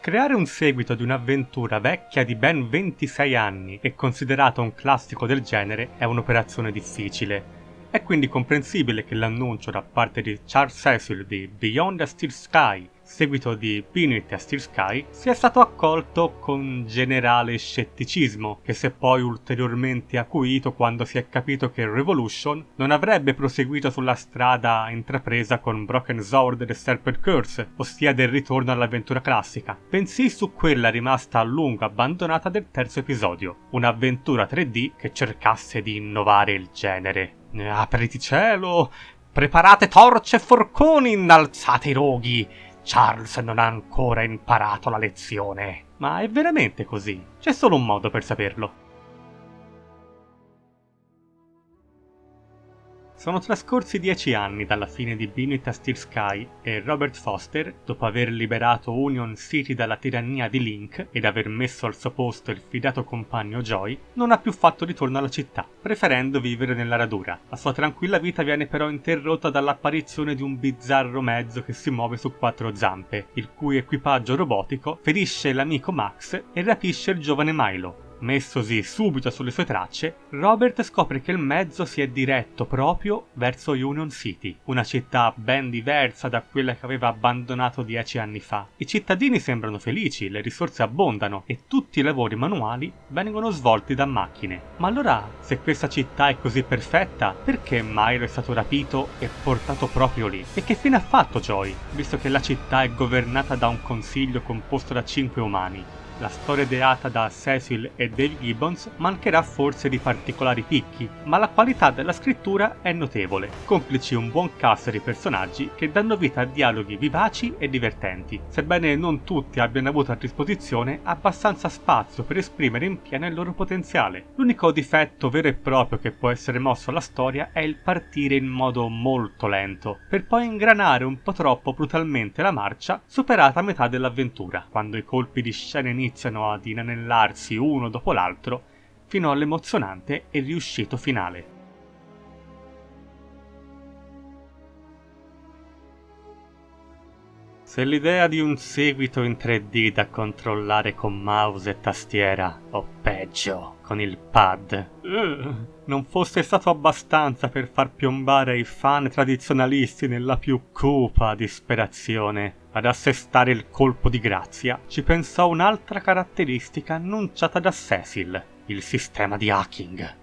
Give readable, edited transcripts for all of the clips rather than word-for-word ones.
Creare un seguito di un'avventura vecchia di ben 26 anni e considerata un classico del genere è un'operazione difficile. È quindi comprensibile che l'annuncio da parte di Charles Cecil di Beyond the Steel Sky, seguito di Beneath the Steel Sky, sia stato accolto con generale scetticismo, che si è poi ulteriormente acuito quando si è capito che Revolution non avrebbe proseguito sulla strada intrapresa con Broken Sword e The Serpent Curse, ossia del ritorno all'avventura classica, bensì su quella rimasta a lungo abbandonata del terzo episodio, un'avventura 3D che cercasse di innovare il genere. Apriti cielo! Preparate torce e forconi, innalzate i roghi! Charles non ha ancora imparato la lezione. Ma è veramente così? C'è solo un modo per saperlo. Sono trascorsi 10 anni dalla fine di Beneath the Steel Sky e Robert Foster, dopo aver liberato Union City dalla tirannia di Link ed aver messo al suo posto il fidato compagno Joy, non ha più fatto ritorno alla città, preferendo vivere nella radura. La sua tranquilla vita viene però interrotta dall'apparizione di un bizzarro mezzo che si muove su 4 zampe, il cui equipaggio robotico ferisce l'amico Max e rapisce il giovane Milo. Messosi subito sulle sue tracce, Robert scopre che il mezzo si è diretto proprio verso Union City, una città ben diversa da quella che aveva abbandonato 10 anni fa. I cittadini sembrano felici, le risorse abbondano e tutti i lavori manuali vengono svolti da macchine. Ma allora, se questa città è così perfetta, perché Milo è stato rapito e portato proprio lì? E che fine ha fatto Joy, visto che la città è governata da un consiglio composto da 5 umani? La storia ideata da Cecil e Dave Gibbons mancherà forse di particolari picchi, ma la qualità della scrittura è notevole, complici un buon cast di personaggi che danno vita a dialoghi vivaci e divertenti, sebbene non tutti abbiano avuto a disposizione abbastanza spazio per esprimere in pieno il loro potenziale. L'unico difetto vero e proprio che può essere mosso alla storia è il partire in modo molto lento, per poi ingranare un po' troppo brutalmente la marcia superata a metà dell'avventura, quando i colpi di scena iniziano ad inanellarsi uno dopo l'altro fino all'emozionante e riuscito finale. Se l'idea di un seguito in 3D da controllare con mouse e tastiera, o peggio, con il pad, non fosse stato abbastanza per far piombare i fan tradizionalisti nella più cupa disperazione, ad assestare il colpo di grazia, ci pensò un'altra caratteristica annunciata da Cecil, il sistema di hacking.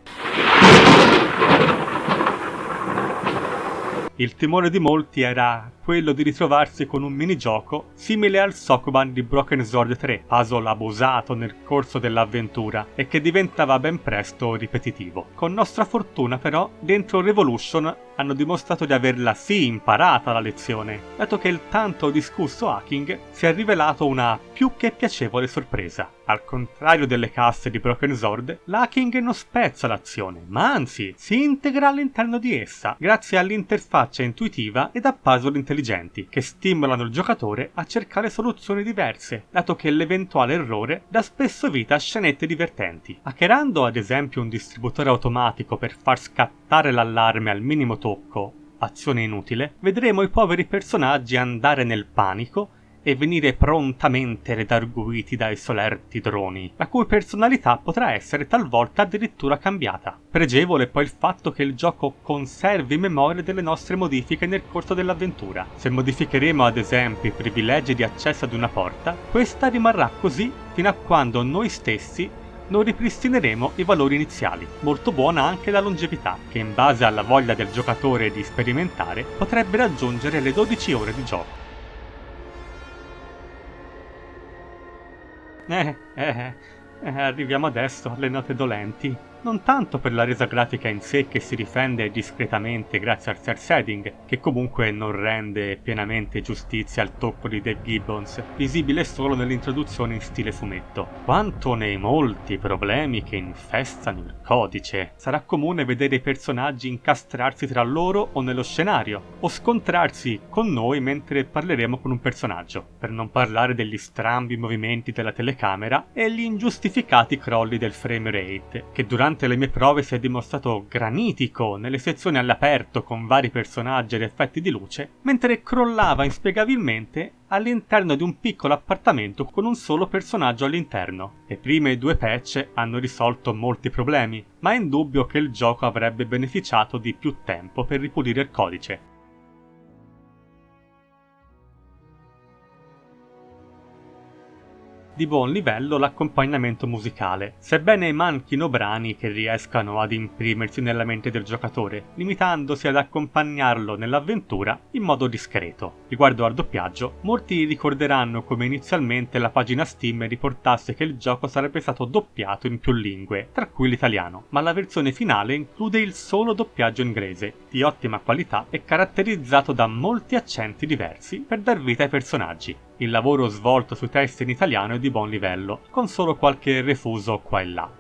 Il timore di molti era quello di ritrovarsi con un minigioco simile al Sokoban di Broken Sword 3, puzzle abusato nel corso dell'avventura e che diventava ben presto ripetitivo. Con nostra fortuna però, dentro Revolution hanno dimostrato di averla sì imparata la lezione, dato che il tanto discusso hacking si è rivelato una più che piacevole sorpresa. Al contrario delle casse di Broken Sword, l'hacking non spezza l'azione, ma anzi si integra all'interno di essa, grazie all'interfaccia intuitiva ed a puzzle intelligenti, che stimolano il giocatore a cercare soluzioni diverse, dato che l'eventuale errore dà spesso vita a scenette divertenti. Hackerando ad esempio un distributore automatico per far scattare l'allarme al minimo tocco, azione inutile, vedremo i poveri personaggi andare nel panico e venire prontamente redarguiti dai solerti droni, la cui personalità potrà essere talvolta addirittura cambiata. Pregevole è poi il fatto che il gioco conservi memoria delle nostre modifiche nel corso dell'avventura. Se modificheremo ad esempio i privilegi di accesso ad una porta, questa rimarrà così fino a quando noi stessi non ripristineremo i valori iniziali. Molto buona anche la longevità, che in base alla voglia del giocatore di sperimentare potrebbe raggiungere le 12 ore di gioco. Arriviamo adesso alle note dolenti. Non tanto per la resa grafica in sé, che si difende discretamente grazie al cel shading, che comunque non rende pienamente giustizia al tocco di Dave Gibbons, visibile solo nell'introduzione in stile fumetto, quanto nei molti problemi che infestano il codice. Sarà comune vedere i personaggi incastrarsi tra loro o nello scenario, o scontrarsi con noi mentre parleremo con un personaggio, per non parlare degli strambi movimenti della telecamera e gli ingiustificati crolli del frame rate, che durante durante le mie prove si è dimostrato granitico nelle sezioni all'aperto con vari personaggi ed effetti di luce, mentre crollava inspiegabilmente all'interno di un piccolo appartamento con un solo personaggio all'interno. Le prime 2 patch hanno risolto molti problemi, ma è indubbio che il gioco avrebbe beneficiato di più tempo per ripulire il codice. Di buon livello l'accompagnamento musicale, sebbene manchino brani che riescano ad imprimersi nella mente del giocatore, limitandosi ad accompagnarlo nell'avventura in modo discreto. Riguardo al doppiaggio, molti ricorderanno come inizialmente la pagina Steam riportasse che il gioco sarebbe stato doppiato in più lingue, tra cui l'italiano, ma la versione finale include il solo doppiaggio inglese, di ottima qualità e caratterizzato da molti accenti diversi per dar vita ai personaggi. Il lavoro svolto sui testi in italiano è di buon livello, con solo qualche refuso qua e là.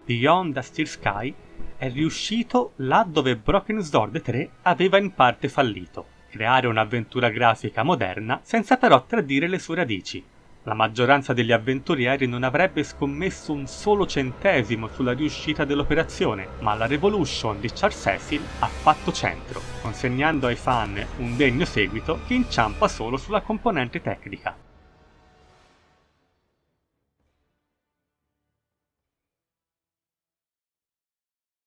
Beyond the Steel Sky è riuscito là dove Broken Sword 3 aveva in parte fallito: creare un'avventura grafica moderna senza però tradire le sue radici. La maggioranza degli avventurieri non avrebbe scommesso un solo centesimo sulla riuscita dell'operazione, ma la Revolution di Charles Cecil ha fatto centro, consegnando ai fan un degno seguito che inciampa solo sulla componente tecnica.